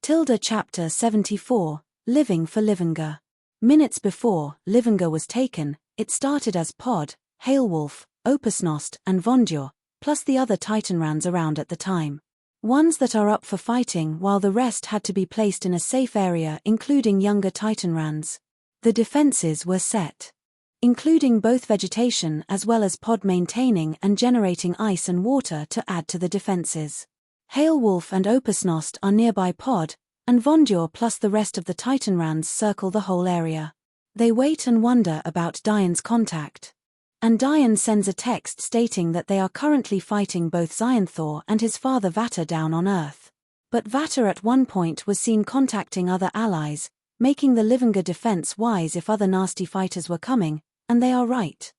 Chapter 74, Living for Livingar. Minutes before Livingar was taken, it started as Pod, Hailwolf, Opusnost, and Vondur, plus the other Titanrans around at the time. Ones that are up for fighting while the rest had to be placed in a safe area including younger Titanrans. The defenses were set, including both vegetation as well as Pod maintaining and generating ice and water to add to the defenses. Hailwolf and Opusnost are nearby Pod, and Vondur plus the rest of the Titanrans circle the whole area. They wait and wonder about Dian's contact. And Dian sends a text stating that they are currently fighting both Xionthor and his father Vatar down on Earth. But Vatar at one point was seen contacting other allies, making the Livingar defense wise if other nasty fighters were coming, and they are right.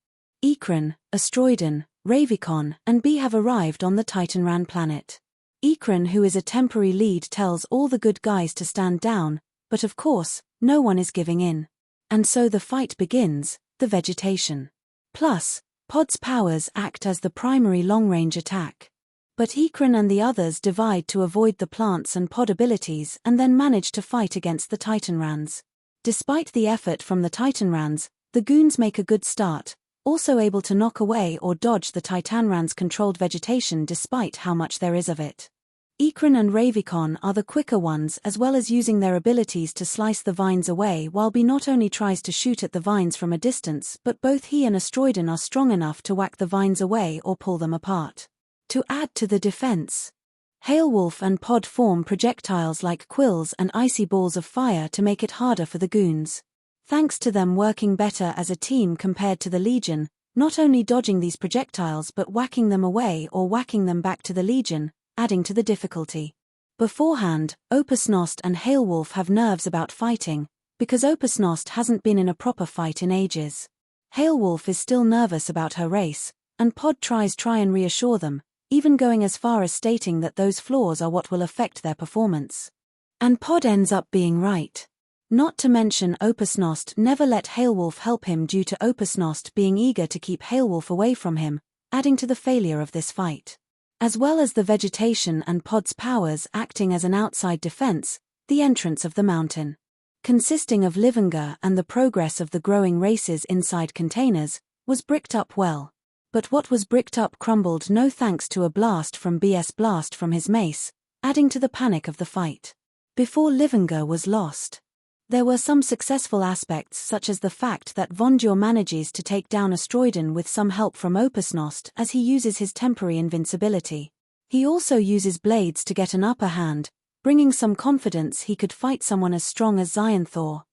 Ikran, Astroidon, Ravikon, and B have arrived on the Titanran planet. Ikran, who is a temporary lead, tells all the good guys to stand down, but of course, no one is giving in. And so the fight begins, the vegetation. Plus, Pod's powers act as the primary long-range attack. But Ikran and the others divide to avoid the plants and Pod abilities and then manage to fight against the Titanrans. Despite the effort from the Titanrans, the goons make a good start, also able to knock away or dodge the Titanrans' controlled vegetation despite how much there is of it. Ikran and Ravikon are the quicker ones, as well as using their abilities to slice the vines away, while B not only tries to shoot at the vines from a distance, but both he and Astroidon are strong enough to whack the vines away or pull them apart. To add to the defense, Hailwolf and Pod form projectiles like quills and icy balls of fire to make it harder for the goons. Thanks to them working better as a team compared to the Legion, not only dodging these projectiles but whacking them away or whacking them back to the Legion, adding to the difficulty. Beforehand, Opusnost and Hailwolf have nerves about fighting, because Opusnost hasn't been in a proper fight in ages. Hailwolf is still nervous about her race, and Pod try and reassure them, even going as far as stating that those flaws are what will affect their performance. And Pod ends up being right. Not to mention Opusnost never let Hailwolf help him due to Opusnost being eager to keep Hailwolf away from him, adding to the failure of this fight. As well as the vegetation and Pod's powers acting as an outside defense, the entrance of the mountain, consisting of Livingar and the progress of the growing races inside containers, was bricked up well. But what was bricked up crumbled no thanks to a blast from BS Blast from his mace, adding to the panic of the fight. Before Livingar was lost, there were some successful aspects, such as the fact that Vondur manages to take down Astroidon with some help from Opusnost as he uses his temporary invincibility. He also uses blades to get an upper hand, bringing some confidence he could fight someone as strong as Xionthor.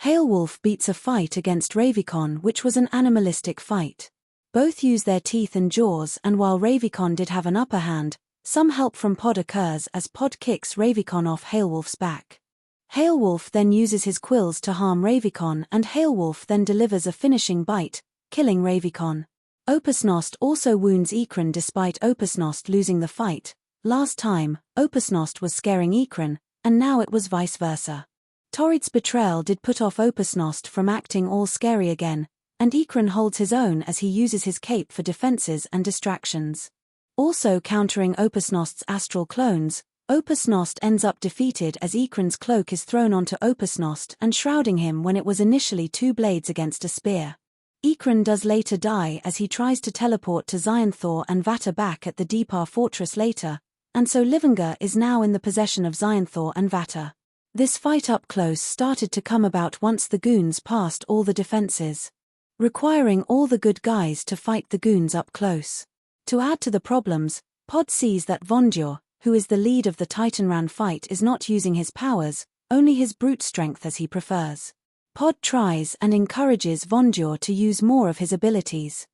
Hailwolf beats a fight against Ravikon, which was an animalistic fight. Both use their teeth and jaws, and while Ravikon did have an upper hand, some help from Pod occurs as Pod kicks Ravikon off Hailwolf's back. Hailwolf then uses his quills to harm Ravikon, and Hailwolf then delivers a finishing bite, killing Ravikon. Opusnost also wounds Ikran despite Opusnost losing the fight. Last time, Opusnost was scaring Ikran, and now it was vice versa. Torrid's betrayal did put off Opusnost from acting all scary again, and Ikran holds his own as he uses his cape for defenses and distractions. Also countering Opusnost's astral clones, Opusnost ends up defeated as Ikran's cloak is thrown onto Opusnost and shrouding him when it was initially two blades against a spear. Ikran does later die as he tries to teleport to Xionthor and Vatar back at the Deepar fortress later, and so Livingar is now in the possession of Xionthor and Vatar. This fight up close started to come about once the goons passed all the defenses, requiring all the good guys to fight the goons up close. To add to the problems, Pod sees that Vondur, who is the lead of the Titanran fight, is not using his powers, only his brute strength as he prefers. Pod tries and encourages Vondur to use more of his abilities.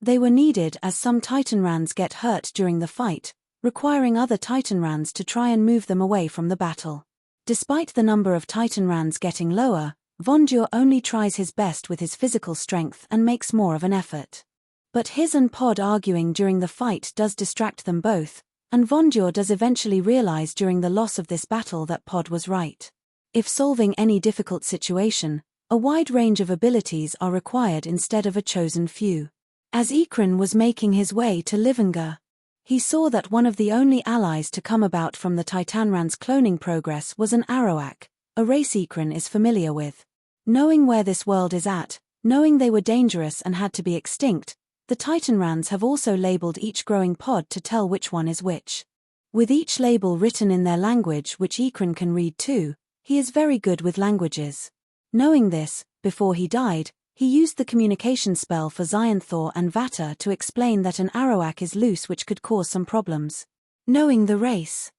They were needed as some Titanrans get hurt during the fight, requiring other Titanrans to try and move them away from the battle. Despite the number of Titanrans getting lower, Vondur only tries his best with his physical strength and makes more of an effort. But his and Pod arguing during the fight does distract them both, and Vondur does eventually realize during the loss of this battle that Pod was right. If solving any difficult situation, a wide range of abilities are required instead of a chosen few. As Ikran was making his way to Livingar, He saw that one of the only allies to come about from the Titanran's cloning progress was an Arawak, a race Ikran is familiar with. Knowing where this world is at, knowing they were dangerous and had to be extinct, the Titanrans have also labeled each growing pod to tell which one is which. With each label written in their language which Ikran can read too, he is very good with languages. Knowing this, before he died, he used the communication spell for Xyanthor and Vata to explain that an Arawak is loose which could cause some problems. Knowing the race,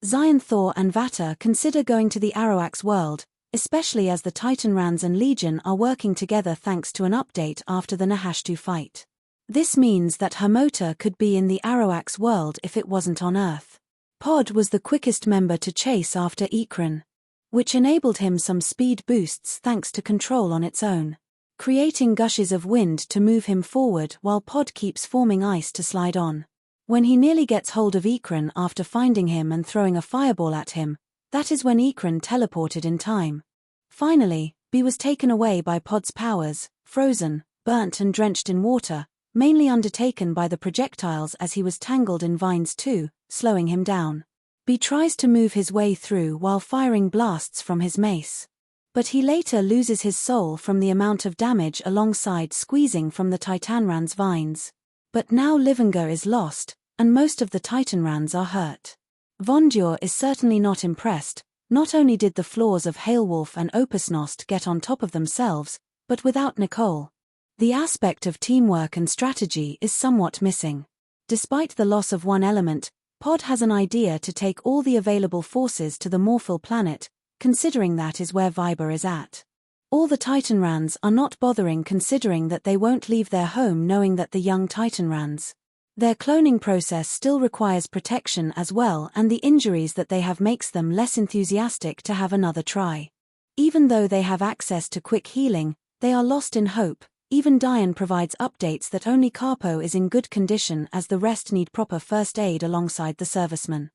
Xyanthor and Vata consider going to the Arawak's world, especially as the Titanrans and Legion are working together thanks to an update after the Nahashtu fight. This means that Hamota could be in the Arawak's world if it wasn't on Earth. Pod was the quickest member to chase after Ikran, which enabled him some speed boosts thanks to control on its own, creating gushes of wind to move him forward while Pod keeps forming ice to slide on. When he nearly gets hold of Ikran after finding him and throwing a fireball at him, that is when Ikran teleported in time. Finally, B was taken away by Pod's powers, frozen, burnt and drenched in water, mainly undertaken by the projectiles as he was tangled in vines too, slowing him down. B tries to move his way through while firing blasts from his mace. But he later loses his soul from the amount of damage alongside squeezing from the Titanran's vines. But now Livingar is lost, and most of the Titanrans are hurt. Vondur is certainly not impressed. Not only did the flaws of Hailwolf and Opusnost get on top of themselves, but without Nicole. The aspect of teamwork and strategy is somewhat missing. Despite the loss of one element, Pod has an idea to take all the available forces to the Morphil planet, considering that is where Viber is at. All the Titanrans are not bothering considering that they won't leave their home knowing that the young Titanrans. Their cloning process still requires protection as well, and the injuries that they have makes them less enthusiastic to have another try. Even though they have access to quick healing, they are lost in hope. Even Diane provides updates that only Carpo is in good condition as the rest need proper first aid alongside the servicemen.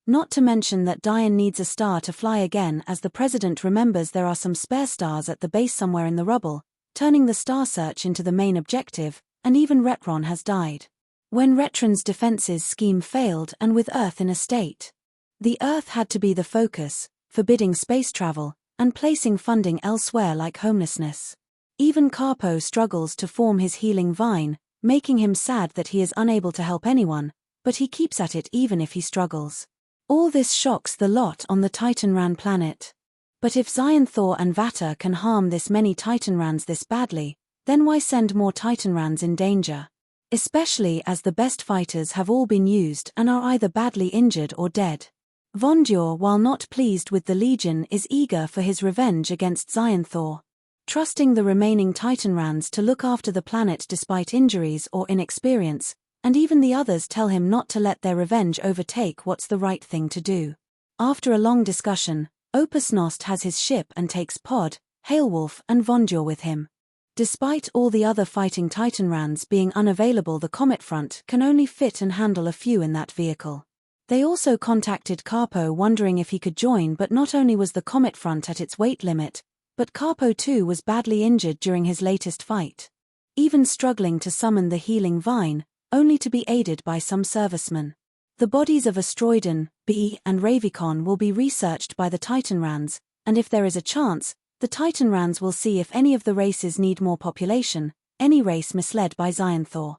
Not to mention that Diane needs a star to fly again as the president remembers there are some spare stars at the base somewhere in the rubble, turning the star search into the main objective, and even Retron has died. When Retron's defenses scheme failed and with Earth in a state, the Earth had to be the focus, forbidding space travel, and placing funding elsewhere like homelessness. Even Carpo struggles to form his healing vine, making him sad that he is unable to help anyone, but he keeps at it even if he struggles. All this shocks the lot on the Titanran planet. But if Xyanthor and Vata can harm this many Titanrans this badly, then why send more Titanrans in danger? Especially as the best fighters have all been used and are either badly injured or dead. Vondur, while not pleased with the Legion, is eager for his revenge against Xyanthor. Trusting the remaining Titanrans to look after the planet despite injuries or inexperience, and even the others tell him not to let their revenge overtake what's the right thing to do. After a long discussion, Opusnost has his ship and takes Pod, Hailwolf and Vondur with him. Despite all the other fighting Titanrans being unavailable, the Comet Front can only fit and handle a few in that vehicle. They also contacted Carpo wondering if he could join, but not only was the Comet Front at its weight limit, but Carpo too was badly injured during his latest fight. Even struggling to summon the healing vine, only to be aided by some servicemen. The bodies of Astroidon, B, and Ravicon will be researched by the Titanrans, and if there is a chance, the Titanrans will see if any of the races need more population, any race misled by Xyanthor.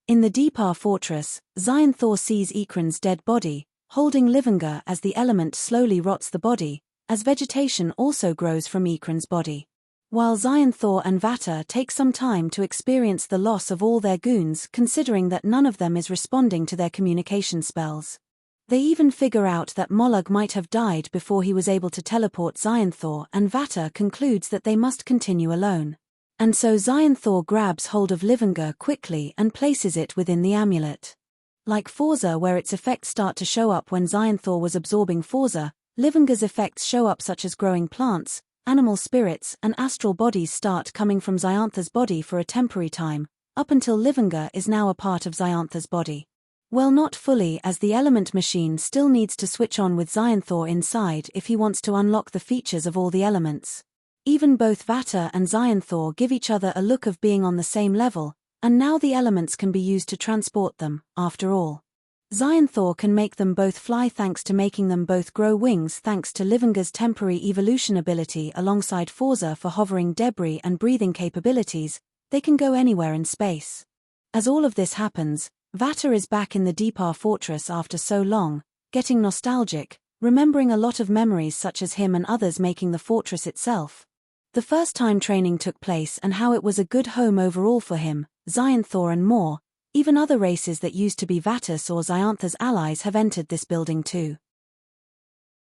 In the Deepar fortress, Xyanthor sees Ikran's dead body, holding Livingar as the element slowly rots the body, as vegetation also grows from Ikran's body. While Xyanthor and Vata take some time to experience the loss of all their goons, considering that none of them is responding to their communication spells. They even figure out that Mollog might have died before he was able to teleport Xyanthor, and Vata concludes that they must continue alone. And so Xyanthor grabs hold of Livingar quickly and places it within the amulet. Like Forza, where its effects start to show up when Xyanthor was absorbing Forza, Livingar's effects show up such as growing plants, animal spirits and astral bodies start coming from Xyanthor's body for a temporary time, up until Livingar is now a part of Xyanthor's body. Well, not fully, as the element machine still needs to switch on with Xyanthor inside if he wants to unlock the features of all the elements. Even both Vata and Xyanthor give each other a look of being on the same level, and now the elements can be used to transport them, after all. Xyanthor can make them both fly thanks to making them both grow wings thanks to Livinga's temporary evolution ability alongside Forza for hovering debris and breathing capabilities. They can go anywhere in space. As all of this happens, Vata is back in the Deepar fortress after so long, getting nostalgic, remembering a lot of memories such as him and others making the fortress itself. The first time training took place and how it was a good home overall for him, Xyanthor and more. Even other races that used to be Vatus or Xyantha's allies have entered this building too.